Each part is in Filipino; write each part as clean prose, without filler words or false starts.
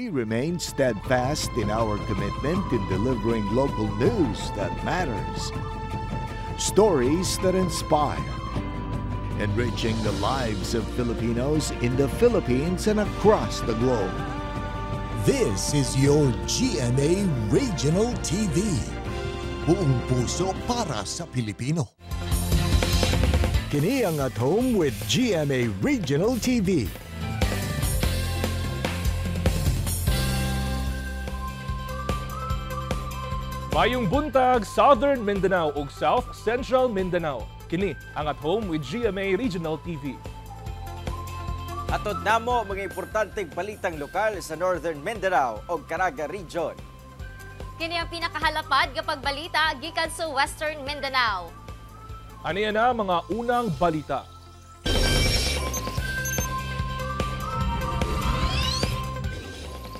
We remain steadfast in our commitment in delivering local news that matters. Stories that inspire. Enriching the lives of Filipinos in the Philippines and across the globe. This is your GMA Regional TV. Buong puso para sa Pilipino. Kini ang At Home with GMA Regional TV. Mayong buntag, Southern Mindanao ug South Central Mindanao. Kini ang At Home with GMA Regional TV. Atod namo mga importanteng balitang lokal sa Northern Mindanao ug Caraga Region. Kini ang pinakahalapad kapag balita gikan sa Western Mindanao. Aniya na mga unang balita.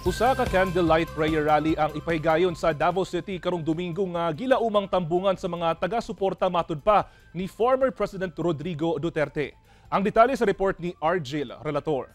Usa ka candlelight prayer rally ang ipahigayon sa Davao City karong Domingo nga gilaumang tambungan sa mga taga-suporta matud pa ni former President Rodrigo Duterte. Ang detalye sa report ni Argel Relator.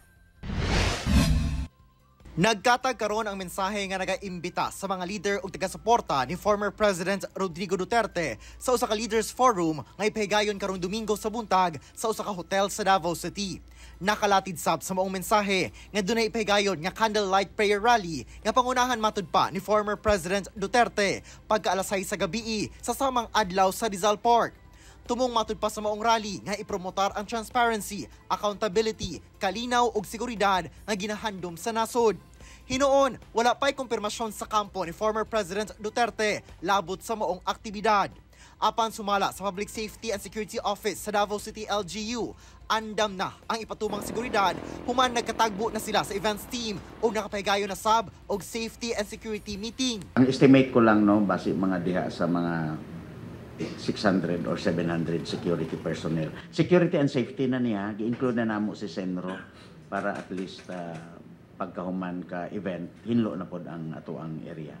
Nagkatag karon ang mensahe nga nagaimbita sa mga leader ug taga-suporta ni former President Rodrigo Duterte sa usa ka leaders forum nga ipahigayon karong Domingo sa buntag sa usa ka hotel sa Davao City. Nakalatid sab sa maong mensahe nga dunay ipahigayon nga candlelight prayer rally nga pangunahan matud pa ni former President Duterte pagka-alas 6 sa gabii sa samang adlaw sa Rizal Park. Tumong matud pa sa maong rally nga ipromotar ang transparency, accountability, kalinaw ug seguridad nga ginahandom sa nasod. Hinoon, wala pa'y kumpirmasyon sa kampo ni former President Duterte labot sa maong aktibidad. Apan sumala sa Public Safety and Security Office sa Davao City LGU, andam na ang ipatumang seguridad human nagkatagbo na sila sa events team o nakapahigayon na sab og safety and security meeting. Ang estimate ko lang no, base mga diha sa mga 600 or 700 security personnel. Security and safety na niya, gi-include na namo si Senro para at least pagkahuman ka event, hinlo na pod ang atuang area.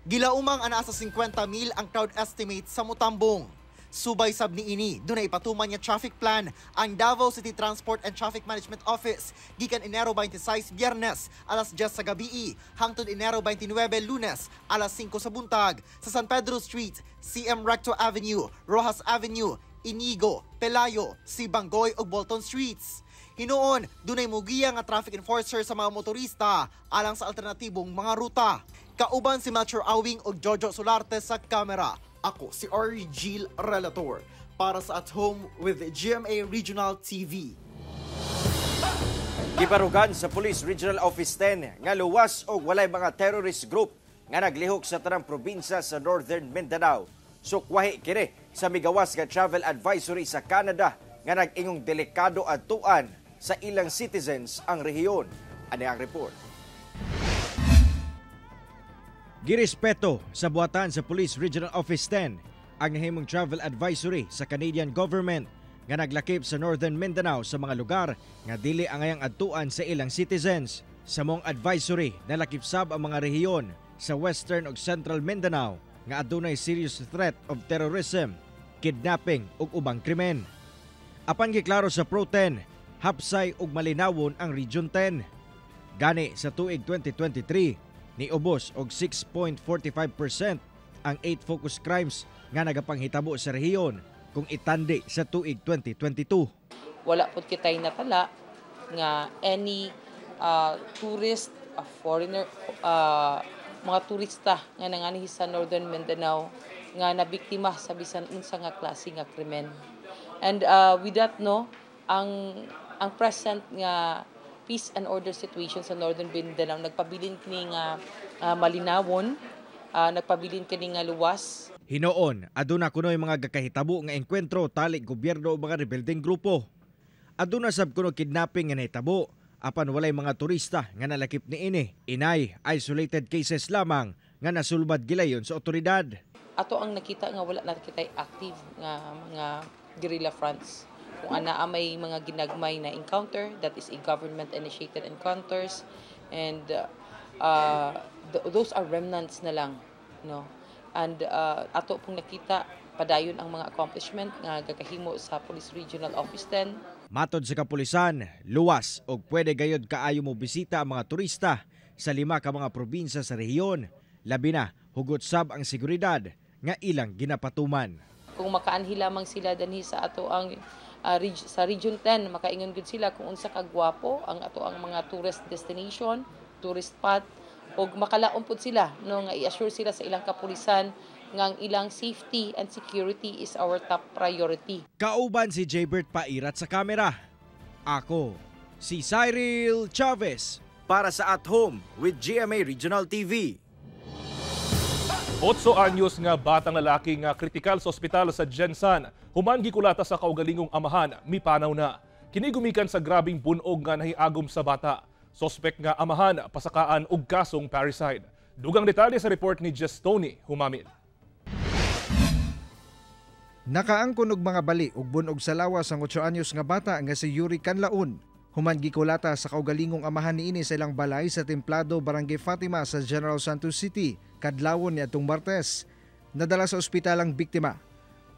Gilaumang ana sa 50,000 ang crowd estimate sa Mutambong. Subay sab ni ini, dunay ipatuman niya traffic plan ang Davao City Transport and Traffic Management Office gikan Enero 26 Biyernes alas 10 sa gabii hangtod Enero 29 Lunes alas 5 sa buntag sa San Pedro Street, CM Recto Avenue, Rojas Avenue, Inigo, Pelayo, Sibanggoy ug Bolton Streets. Hinoon, dunay mugiya nga traffic enforcer sa mga motorista alang sa alternatibong mga ruta. Kauban si Melchor Awing ug Jojo Solarte sa kamera. Ako si Argel Relator para sa At Home with GMA Regional TV. Gibarugan sa Police Regional Office 10 nga luwas og walay mga terrorist group nga naglihok sa tanang probinsya sa Northern Mindanao. Sukwahi kini sa migawas nga travel advisory sa Canada nga nag-ingong delikado adtuan sa ilang citizens ang rehiyon. Ani ang report. Girespeto sa buhatan sa Police Regional Office 10 ang nahimong travel advisory sa Canadian government nga naglakip sa Northern Mindanao sa mga lugar nga dili angayang adtuan sa ilang citizens. Sa mong advisory nalakip sab ang mga rehiyon sa Western ug Central Mindanao nga adunay serious threat of terrorism, kidnapping ug ubang krimen. Apan giklaro sa Pro 10, hapsay ug malinawon ang Region 10. Gani sa tuig 2023 niubos og 6.45% ang 8 focus crimes nga nagapanghitabo sa rehiyon kung itandi sa tuig 2022. Wala pud kitay natala nga any tourist, foreigner, mga turista nga nanganihi sa Northern Mindanao nga nabiktima sa bisan unsa nga klase nga krimen. And with that no, ang present nga peace and order situation sa Northern Mindanao nagpabilin kini nga malinawon, nagpabilin kini nga luwas. Hinoon, aduna kunoy mga gakahitabo nga engkwentro tali gobyerno o mga rebeldeng grupo. Aduna sab kuno kidnapping nga nahitabo, apan walay mga turista nga nalakip niini. Inay, isolated cases lamang nga nasulbad gilayon sa otoridad. Ato ang nakita nga wala na kitay active nga mga guerrilla fronts. Kung ana may mga ginagmay na encounter, that is a government-initiated encounters, and those are remnants na lang, no. And ato pong nakita padayon ang mga accomplishment nga gakahimo sa Police Regional Office 10. Matod sa kapulisan, luwas og pwede gayud kaayo mo bisita ang mga turista sa 5 ka mga probinsya sa rehiyon. Labi na hugot sab ang seguridad nga ilang ginapatuman. Kung makaanhi lamang sila danhi sa ato ang sa Region 10, makaingon gud sila kung unsa ka gwapo ang ato ang mga tourist destination, tourist spot, o makalaon pud sila no nga i-assure sila sa ilang kapulisan nga ang ilang safety and security is our top priority. Kauban si Jaybert Pairat sa kamera. Ako si Cyril Chavez Para sa At Home with GMA Regional TV. 8 anyos nga batang lalaki nga kritikal sa ospital sa Jensan. Human gikulata sa kaugalingong amahan, mipanaw na. Kini gumikan sa grabing bunog nga nahiagom sa bata. Sospek nga amahan, pasakaan og kasong parricide. Dugang detalye sa report ni Tony Humamil. Nakaangkon og mga bali ug bunog sa lawas ang 8 anyos nga bata nga si Yuri Canlaon. Human gikulata sa kaugalingong amahan niini sa ilang balay sa Templado, Barangay Fatima sa General Santos City, kadlawon niadtong Martes. Nadala sa ospital ang biktima.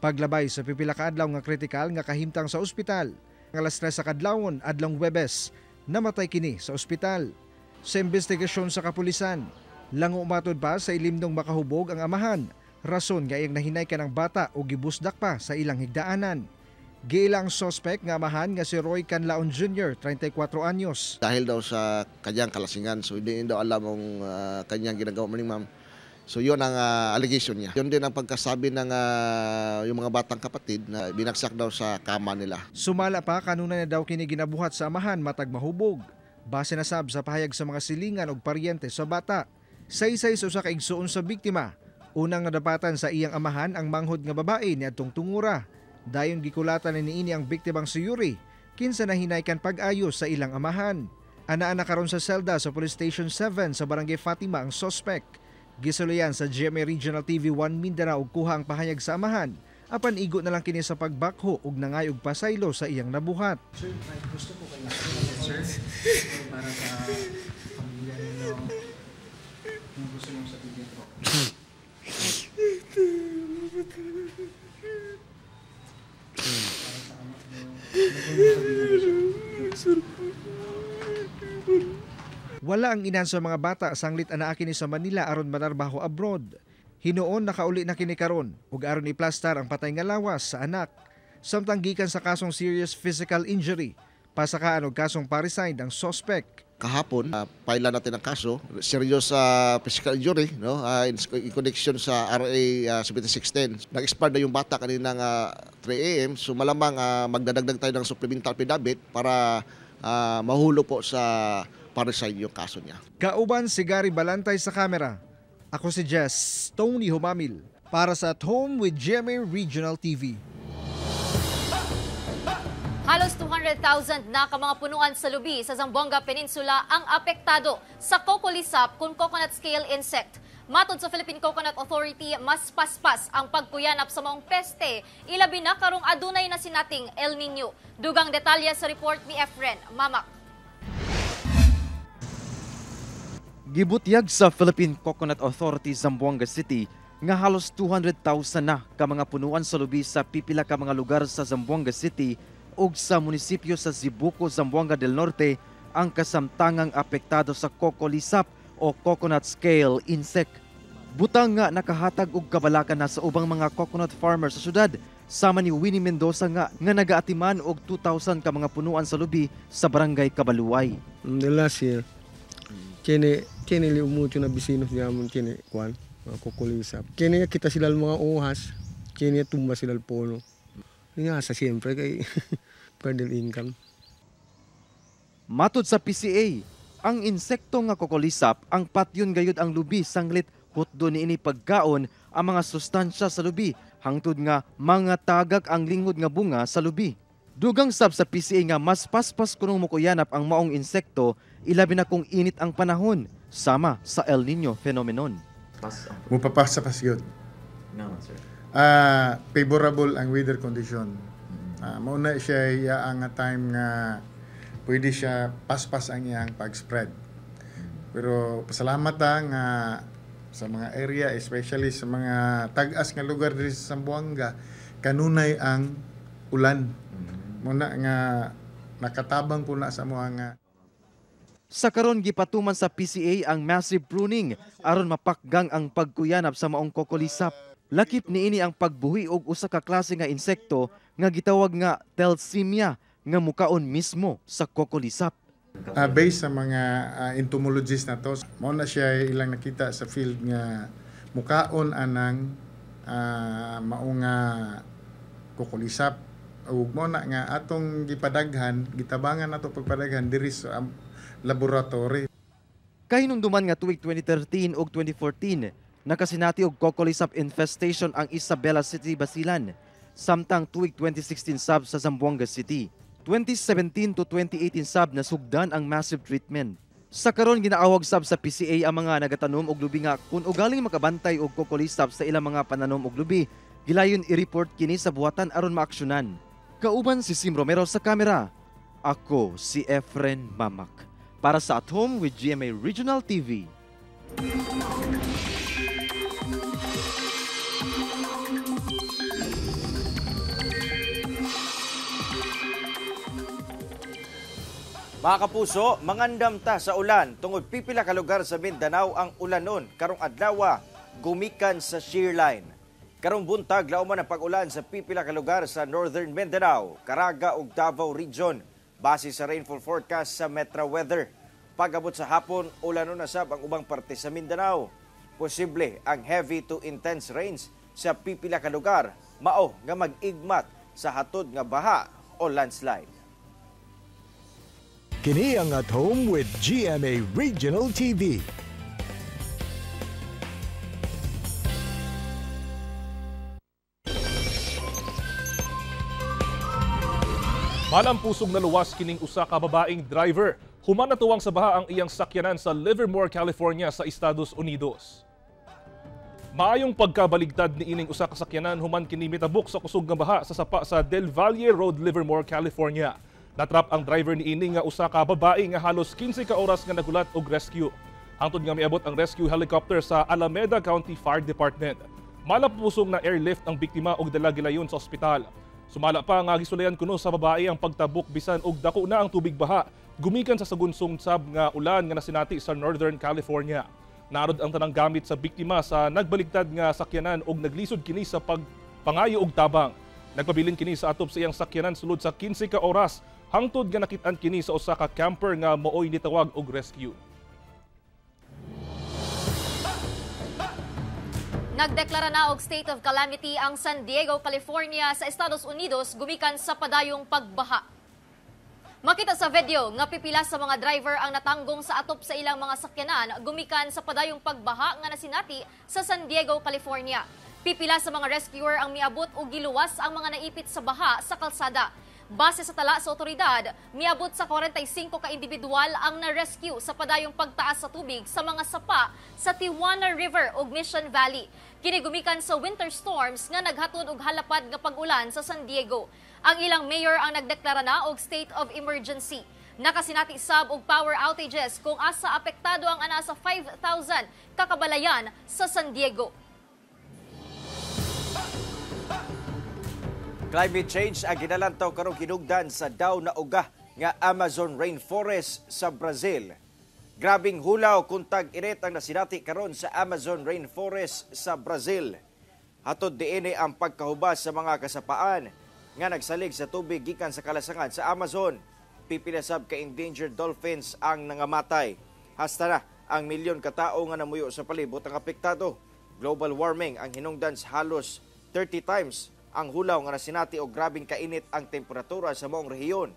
Paglabay sa pipila ka adlaw nga kritikal nga kahimtang sa ospital. Ang alas 3 sa kadlawon adlong Huwebes, namatay kini sa ospital. Sa investigasyon sa kapulisan, lango matod pa sa ilimnong makahubog ang amahan. Rason nga iyang nahinay ka ng bata o gibusdak pa sa ilang higdaanan. Giilang suspect nga amahan nga si Roy Canlaon Jr., 34 anyos. Dahil daw sa kanyang kalasingan, so hindi daw alam ang kanyang ginagawa maning ma'am. So yun ang allegation niya. Yun din ang pagkasabi ng yung mga batang kapatid na binagsak daw sa kama nila. Sumala pa kanuna na daw kini ginabuhat sa amahan matag mahubog. Base na sab sa pahayag sa mga silingan og paryente sa bata. Saysay sa usa ka igsuon sa biktima. Unang nadapatan sa iyang amahan ang manghod nga babae niadtong tungura. Dayon gikulatan niini ang biktimang si Yuri, kinsa nahinaykan pag-ayos sa ilang amahan. Ana-ana karon sa selda sa Police Station 7 sa Barangay Fatima ang suspect. Gisuluyan sa GMA Regional TV 1 Mindanao og kuha ang pahayag sa amahan. Apan igo na lang kini sa pagbakho ug nangayog pasaylo sa iyang nabuhat. Sir, gusto ko kayo sir para sa pamilya ninyo. Kung gusto mong sabihin po. Wala ang inan sa mga bata sanglit anaa kini sa Manila aron manarbaho abroad. Hinuon nakauli na kini karon ug aron iplastar ang patay nga lawas sa anak. Samtang gikan sa kasong serious physical injury, pasakaan og kasong parricide ang suspect. Kahapon, paila natin ang kaso, serious physical injury, no? In connection sa RA 7610. Nag-expire na yung bata kaninang 3 AM, so malamang magdadagdag tayo ng supplemental affidavit para mahulog po sa parricide yung kaso niya. Kauban si Gary Balantay sa kamera. Ako si Tony Humamil para sa At Home with GMA Regional TV. Halos 200,000 na ka mga punuan sa lubi sa Zamboanga Peninsula ang apektado sa cocolisap kung coconut scale insect. Matod sa Philippine Coconut Authority, mas paspas ang pagkuyanap sa maong peste, ilabi na karong adunay na sinating El Nino. Dugang detalye sa report ni Efren Mamak. Gibutyag sa Philippine Coconut Authority Zamboanga City nga halos 200,000 na ka mga punuan sa lubi sa pipila ka mga lugar sa Zamboanga City ug sa munisipyo sa Zibuco, Zamboanga del Norte ang kasamtangang apektado sa cocolisap o coconut scale insect. Butang nga nakahatag og kabalakan na sa ubang mga coconut farmers sa syudad, sama ni Winnie Mendoza nga nagaatiman og 2,000 ka mga punuan sa lubi sa barangay Kabaluay. The last year, kini li umucho na bisinos niamon kini kwan cocolisap. Kini kita sila mga uhas, kini tumba sila polo. Nga sa siyempre kay pwede income. Matod sa PCA, ang insekto nga cocolisap ang patyon gayud ang lubi sanglit hutdo niini pagkaon ang mga sustansya sa lubi hangtod nga mga tagak ang lingkod nga bunga sa lubi. Dugang sab sa PCA nga mas paspas kunong mukuyanap ang maong insekto ilabi na kung init ang panahon sama sa El Nino phenomenon. Mupapasa pas yun. Naman sir. Favorable ang weather condition. Mauna siya ang time nga pwede siya paspas ang iyang pag-spread. Pero pasalamat nga sa mga area, especially sa mga tag-as nga lugar dito sa Zamboanga, kanunay ang ulan. Muna nga nakatabang po na sa mga nga. Sa karon gipatuman sa PCA ang massive pruning aron mapakgang ang pagkuyanap sa maong kokolisap. Lakip niini ang pagbuhi og usa ka klase nga insekto nga gitawag nga Telsymia nga mukaon mismo sa kokolisap. Based sa mga entomologists na to, mao na siya ilang nakita sa field nga mukaon anang maunga kokolisap ug mo na nga atong gipadaghan gitabangan nato pagpadaghan diri sa laboratory. Kahinumduman nga tuig 2013 ug 2014 nakasinati og kokolisap infestation ang Isabela City, Basilan, samtang tuig 2016 sab sa Zamboanga City. 2017 to 2018 sab nasugdan ang massive treatment. Sa karon ginaawag sab sa PCA ang mga nagatanom og lubi nga kung ugaling makabantay og kokolisap sa ilang mga pananom og lubi, gilayon i-report kini sa buhatan aron maaksyonan. Kauban si Sim Romero sa kamera. Ako si Efren Mamak para sa At Home with GMA Regional TV. Mga kapuso, mangandam ta sa ulan tungod pipila ka lugar sa Mindanao ang ulanon karong adlaw gumikan sa shear line. Karong buntag lauman ang pag-ulan sa pipila ka lugar sa Northern Mindanao, Caraga ug Davao Region base sa rainfall forecast sa Metro Weather. Pag-abot sa hapon, ulanon na sab ang ubang parte sa Mindanao. Posible ang heavy to intense rains sa pipila ka lugar, mao nga mag-igmat sa hatod nga baha o landslide. Kini ang At Home with GMA Regional TV. Malampusog na luwas kining usa ka babaeng driver. Human natuwang sa baha ang iyang sakyanan sa Livermore, California sa Estados Unidos. Maayong pagkabaligtad ni ining usa ka sakyanan human kini mitabok sa kusog nga baha sa sapa sa Del Valle Road, Livermore, California. Natrap ang driver ni ining nga usa ka babae nga halos 15 ka oras nga nagulat og rescue. Hangtod nga miabot ang rescue helicopter sa Alameda County Fire Department. Malapusong na airlift ang biktima og dala gilayon sa ospital. Sumala pa nga gisulayan kuno sa babae ang pagtabok bisan og dako na ang tubig baha gumikan sa sagunsong sab nga ulan nga nasinati sa Northern California. Narod ang tanang gamit sa biktima sa nagbaligtad nga sakyanan og naglisod kini sa pagpangayo og tabang. Nagpabilin kini sa atop sa iyang sakyanan sulod sa 15 ka oras hangtod nga nakit-an kini sa usa ka camper nga mooy nitawag og rescue. Nagdeklara na og state of calamity ang San Diego, California sa Estados Unidos gumikan sa padayong pagbaha. Makita sa video nga pipila sa mga driver ang natanggong sa atop sa ilang mga sakyanan gumikan sa padayong pagbaha nga nasinati sa San Diego, California. Pipila sa mga rescuer ang miabot o giluwas ang mga naipit sa baha sa kalsada. Base sa tala sa otoridad, miabot sa 45 ka individual ang na-rescue sa padayong pagtaas sa tubig sa mga sapa sa Tijuana River ug Mission Valley. Kini gumikan sa winter storms nga naghatod og halapad nga pag-ulan sa San Diego. Ang ilang mayor ang nagdeklara na og state of emergency. Nakasinati sab og power outages kung asa apektado ang ana sa 5,000 kakabalayan sa San Diego. Climate change ang ginalantaw karong hinugdan sa daw na uga nga Amazon rainforest sa Brazil. Grabing hulaw kung tag-init ang nasinati karon sa Amazon rainforest sa Brazil. Hatod diini ang pagkahubas sa mga kasapaan nga nagsalig sa tubig gikan sa kalasangan sa Amazon. Pipila sab ka endangered dolphins ang nangamatay. Hasta na ang milyon ka tawo nga namuyo sa palibot ang apektado. Global warming ang hinungdan sa halos 30 times ang hulaw nga nasinati og grabing kainit ang temperatura sa maong rehiyon.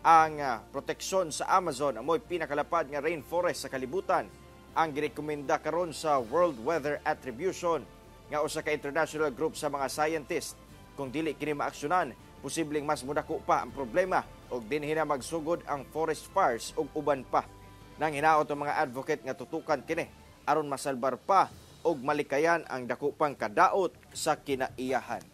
Ang proteksyon sa Amazon amoy pinakalapad nga rainforest sa kalibutan ang girekomenda karon sa World Weather Attribution nga usa ka international group sa mga scientist. Kung dili kini maaksyonan, posibleng mas mudako pa ang problema og dinhi na magsugod ang forest fires ug uban pa. Nang hinaot ang mga advocate nga tutukan kini aron masalbar pa og malikayan ang dako pang kadaot sa kinaiyahan.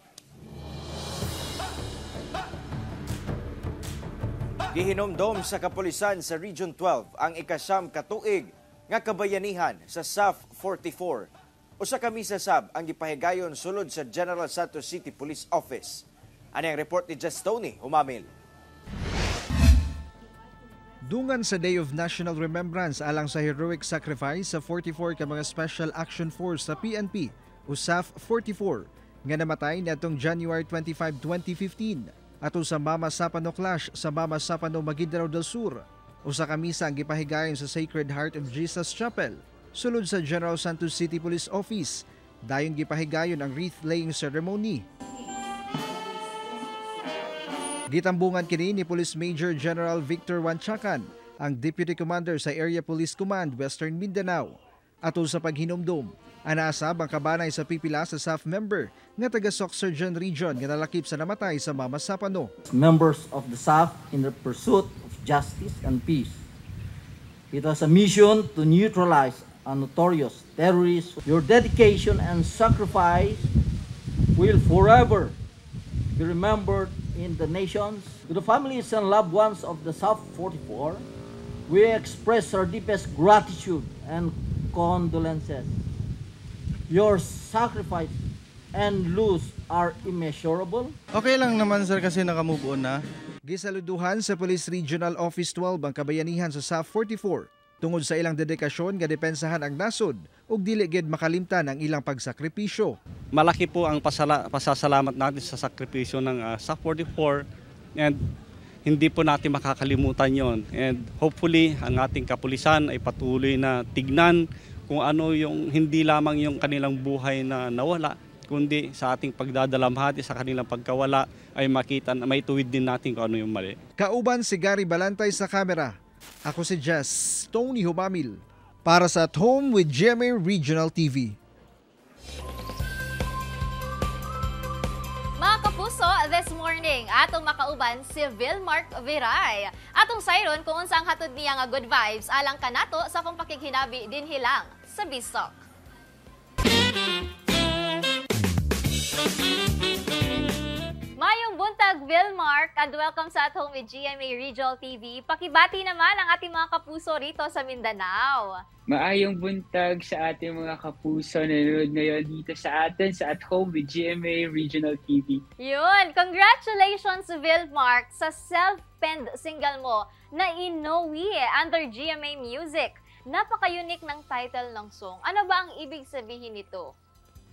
Gihinomdom sa kapulisan sa Region 12 ang ikasyam katuig nga kabayanihan sa SAF 44. Usa ka misa sab ang gipahigayon sulod sa General Santos City Police Office. Ani ang report ni Just Tony Humamil. Dungan sa Day of National Remembrance alang sa heroic sacrifice sa 44 ka mga Special Action Force sa PNP o SAF 44 nga namatay niadtong January 25, 2015 ato sa Mama Sapano Clash sa Mama Sapano, Maguindanao del Sur. Usa ka misa ang gipahigayon sa Sacred Heart of Jesus Chapel sulod sa General Santos City Police Office. Dayon gipahigayon ang wreath-laying ceremony. Gitambungan kini ni Police Major General Victor Wanchakan, ang Deputy Commander sa Area Police Command, Western Mindanao. Atol sa paghinumdum, anaasab ang kabanay sa pipila sa SAF member nga taga Sorsogon Region nga nalakip sa namatay sa Mama Sapano. Members of the SAF in the pursuit of justice and peace. It was a mission to neutralize a notorious terrorist. Your dedication and sacrifice will forever be remembered in the nations. To the families and loved ones of the SAF 44, we express our deepest gratitude and condolences. Your sacrifice and loss are immeasurable. Okay lang naman sir kasi nakamove on na. Gisaluduhan sa Police Regional Office 12 ang kabayanihan sa SAF 44 tungod sa ilang dedikasyon nga depensahan ang nasod ug dili gid makalimtan ang ilang pagsakripisyo. Malaki po ang pasasalamat natin sa sakripisyo ng SAF 44 and hindi po natin makakalimutan yon. And hopefully ang ating kapulisan ay patuloy na tignan kung ano yung hindi lamang yung kanilang buhay na nawala, kundi sa ating pagdadalamhati sa kanilang pagkawala ay makita na may tuwid din natin kung ano yung mali. Kauban si Gary Balantay sa kamera. Ako si Jess Tony Humamil para sa At Home with GMA Regional TV. Mga kapuso, this morning, atong makauban si Vilmark Viray. Atong sayron kung unsa ang hatod niya nga good vibes alang kanato sa akong pakighinabi din hilang sa Bisok. Mayong buntag, Vilmark, and welcome sa At Home with GMA Regional TV. Pakibati naman ang ating mga kapuso rito sa Mindanao. Maayong buntag sa ating mga kapuso na nanonood ngayon dito sa atin sa At Home with GMA Regional TV. Yun! Congratulations, Vilmark, sa self-penned single mo na Inowi under GMA Music. Napaka-unique ng title ng song. Ano ba ang ibig sabihin nito?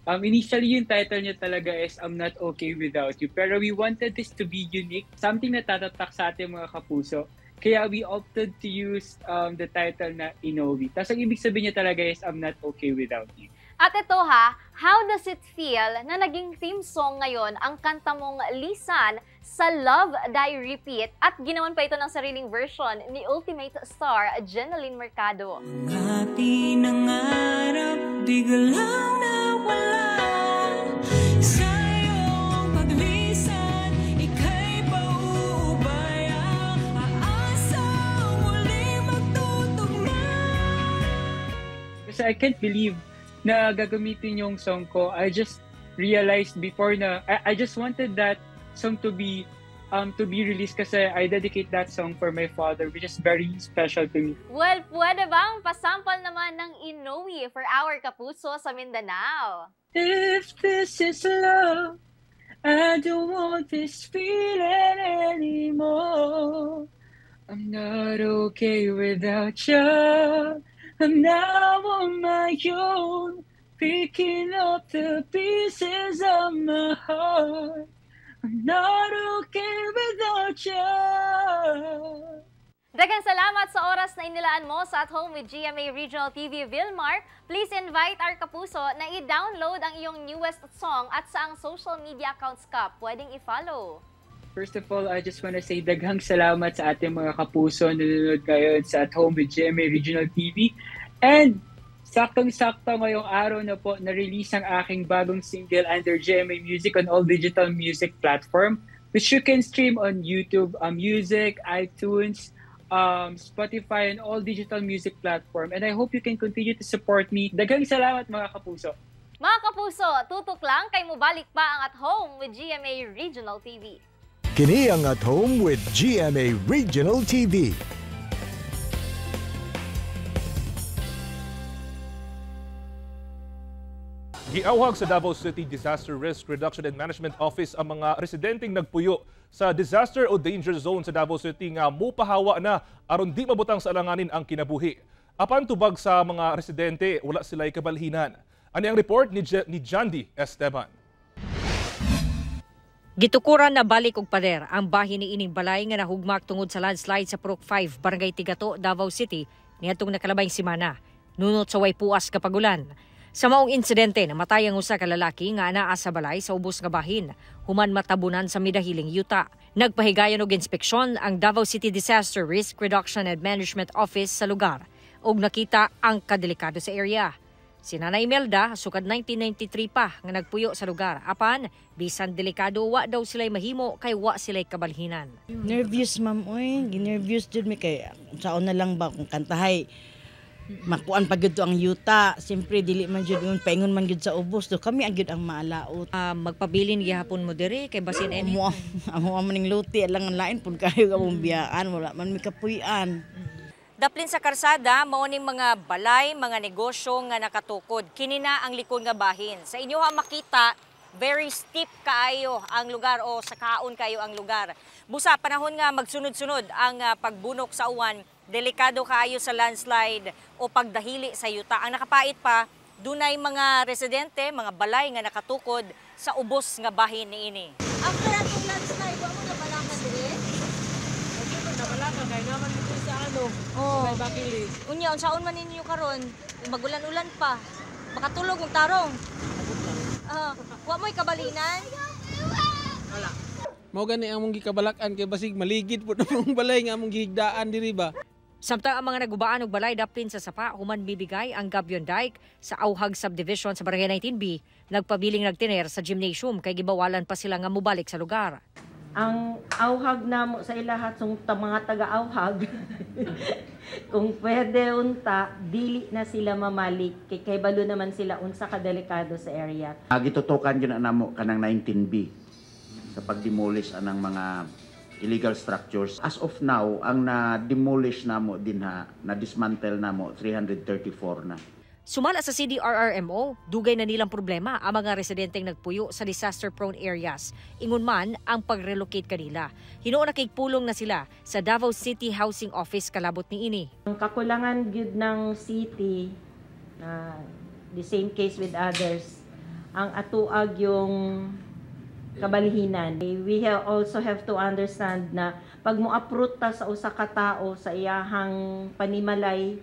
Initially, yung title niya talaga is I'm Not Okay Without You. Pero we wanted this to be unique, something na tatatak sa ating mga kapuso. Kaya we opted to use the title na Inowi. Tapos ang ibig sabihin niya talaga is I'm Not Okay Without You. At ito ha, how does it feel na naging theme song ngayon ang kanta mong Lisan sa Love Die Repeat at ginawan pa ito ng sariling version ni Ultimate Star Jeneline Mercado. Ating nangarap, di galang nawala. Sa iyong paglisan, ika'y paubaya. Aasa muli magtutugma. Kasi I can't believe na gagamitin yung song ko. I just realized before na I just wanted that song to be released kasi I dedicate that song for my father, which is very special to me. Well, pwede bang pasample naman ng Inowi for our kapuso sa Mindanao? If this is love, I don't want this feeling anymore. I'm not okay without you. I'm now on my own, picking up the pieces of my heart. I'm not okay without you. Daghang salamat sa oras na inilaan mo sa At Home with GMA Regional TV, Vilmark. Please invite our kapuso na i-download ang iyong newest song at sa ang social media accounts ka pwedeng i-follow. First of all, I just want to say daghang salamat sa ating mga kapuso na nanonood ngayon sa At Home with GMA Regional TV. And saktong-sakto ngayong araw na po na-release ang aking bagong single under GMA Music on all digital music platform, which you can stream on YouTube, Music, iTunes, Spotify, and all digital music platform. And I hope you can continue to support me. Daghang salamat mga kapuso. Mga kapuso, tutok lang kay mubalik pa ang At Home with GMA Regional TV. Kini ang At Home with GMA Regional TV. Giawhag sa Davao City Disaster Risk Reduction and Management Office ang mga residenteng nagpuyo sa disaster o danger zone sa Davao City nga mupahawa na aron di mabutang sa alanganin ang kinabuhi. Apan tubag sa mga residente, wala sila'y kabalhinan. Ani ang report ni Jandy Esteban. Gitukuran na balik og pader ang bahin ni ining balay nga nahugmak tungod sa landslide sa Purok 5, Barangay Tigato, Davao City niadtong nakalabayng semana. Nunot sa way puas ka pagulan. Sa maong insidente, namatay ang usa ka lalaki nga anaa sa balay sa ubos nga bahin, human matabunan sa midahiling yuta. Nagpahigayon og inspeksyon ang Davao City Disaster Risk Reduction and Management Office sa lugar ug nakita ang kadelikado sa area. Si Nanay Imelda, sukad 1993 pa nga nagpuyo sa lugar. Apan, bisan delikado, wa daw sila'y mahimo kay wa sila'y kabalhinan. Nervous, ma'am. Uy, ginervous jud mi kay saon na lang ba kung kantahay. Makuan pa gyud to ang yuta. Siyempre dili man jud yun paingon man gyud sa ubos do. Kami agyud ang maalaot. Magpabilin gihapon mo diri kay basin any. Amo maning luti lang ang lain pud kayo among biyaan, wala man mi kapuy-an. Daplin sa karsada, maoning mga balay, mga negosyo nga nakatukod. Kini na ang likod nga bahin. Sa inyo ha makita, very steep kaayo ang lugar o sa kaon kayo ang lugar. Busa panahon nga magsunod-sunod ang pagbunok sa uwan, delikado kaayo sa landslide o pagdahili sa yuta. Ang nakapait pa, dunay mga residente, mga balay nga nakatukod sa ubos nga bahin niini. After atong landslide, wa mo na balakan diri? Nabalakan kay naman dito sa ano. Oh. Sa Bakilis. Unya unsaon man ninyo karon? Magulan-ulan pa. Makatulog og tarong. Wa mo'y kabalinan? Wala. Mao gani among gikabalakan kay basig maligid pud among balay nga among gihigdaan diri ba. Samtang ang mga nagubaan og balay daplin sa sapa human bibigay ang Gabyon Dike sa Auhag Subdivision sa Barangay 19B, nagpabiling nagtiner sa gymnasium kay gibawalan pa sila nga mobalik sa lugar. Ang auhag namo sa ilahat sung mga taga-auhag kung pwede unta dili na sila mamalik kay balo naman sila unsa ka delikado sa area. Gitutukan yun na namo kanang 19B sa pag-demolish anang mga illegal structures. As of now, ang na-demolish namo din na-dismantle namo 334 na. Sumala sa CDRRMO, dugay na nilang problema ang mga residenteng nagpuyo sa disaster-prone areas. Ingon man ang pag-relocate kanila. Hinuon na pulong na sila sa Davao City Housing Office kalabot niini. Ang kakulangan gyud ng city, the same case with others, ang atuag yung kabalhinan. We also have to understand na pag mo-uproot ta sa usa ka tawo sa iyahang panimalay,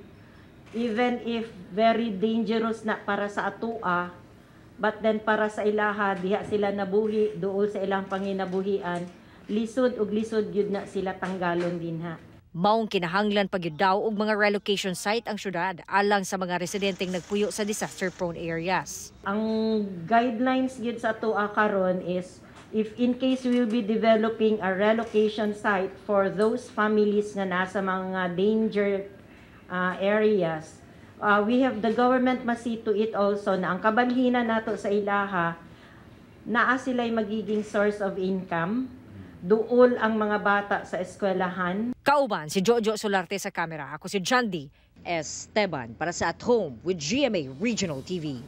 even if very dangerous na para sa atua, but then para sa ilaha, diha sila nabuhi, dool sa ilang panginabuhian, lisod ug lisod gyud na sila tanggalon dinha. Maong kinahanglan pa gyud daw og mga relocation site ang syudad alang sa mga residenteng nagpuyo sa disaster-prone areas. Ang guidelines gyud sa atua karon is if in case we will be developing a relocation site for those families nga nasa mga danger areas, we have the government must see to it also na ang kabalhinan nato sa ilaha naa sila'y magiging source of income, duol ang mga bata sa eskwelahan. Kauban si Jojo Solarte sa kamera. Ako si Jandy Esteban para sa At Home with GMA Regional TV.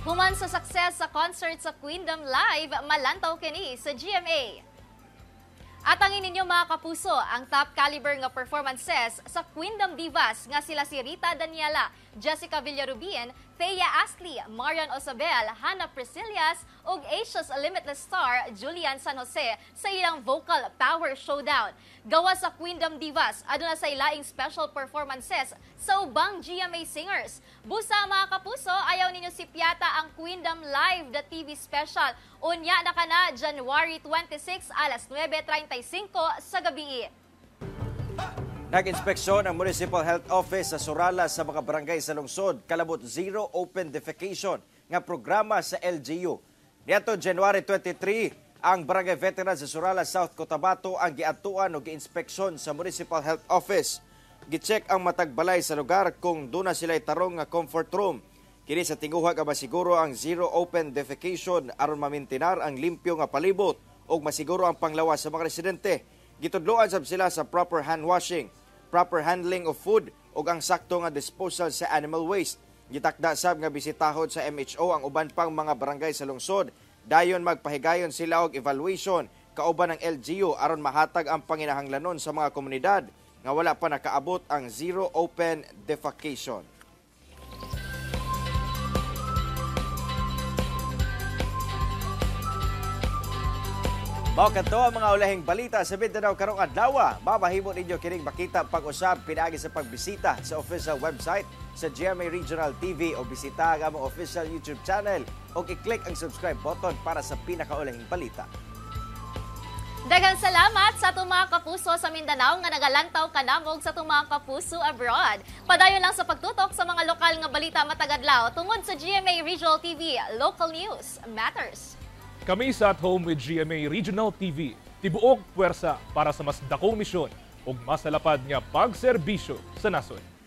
Human sa success sa concert sa Queendom Live, malantaw kini sa GMA. Atangin ninyo mga kapuso ang top caliber nga performances sa Queendom Divas nga sila si Rita Daniela, Jessica Villarubien, Thea Astley, Marian Osabel, Hannah Priscillas ug Asia's Limitless Star Julian San Jose sa ilang vocal power showdown. Gawa sa Queendom Divas, aduna sa ilaing special performances sa ubang GMA singers. Busa mga kapuso, ayaw ninyo sipiata ang Queendom Live the TV special. Unya na kana January 26 alas 9:35 sa gabi. Nag-inspeksyon ang Municipal Health Office sa Surala sa mga barangay sa lungsod, kalabot zero open defecation nga programa sa LGU. Niadto January 23, ang Barangay Veterans sa Surala, South Cotabato ang giadtuan o giinspeksyon sa Municipal Health Office. Gicheck ang matagbalay sa lugar kung doon na sila'y tarong nga comfort room. Kini sa tinguha nga masiguro ang zero open defecation aron mamintinar ang limpyo nga palibot o masiguro ang panglawas sa mga residente. Gitudloan sab sila sa proper hand washing, proper handling of food ug ang sakto nga disposal sa animal waste. Gitakda sab nga bisitahon sa MHO ang uban pang mga barangay sa lungsod. Dayon magpahigayon sila og evaluation kauban ng LGU aron mahatag ang panginahanglanon sa mga komunidad nga wala pa nakaabot ang zero open defecation. Mao kadto ang mga ulahing balita sa Mindanao karong adlaw. Mabahimo ninyo kining makita pag-usab pinaagi sa pagbisita sa official website sa GMA Regional TV o bisita ang among official YouTube channel o i-click ang subscribe button para sa pinakaulahing balita. Daghang salamat sa atong mga kapuso sa Mindanao nga nagalantaw kanamog sa atong mga kapuso abroad. Padayon lang sa pagtutok sa mga lokal nga balita matag adlaw tungod sa GMA Regional TV. Local news matters. Kami sa At Home with GMA Regional TV, tibuok puwersa para sa mas dakong misyon ug masalapad nga pagserbisyo sa nasod.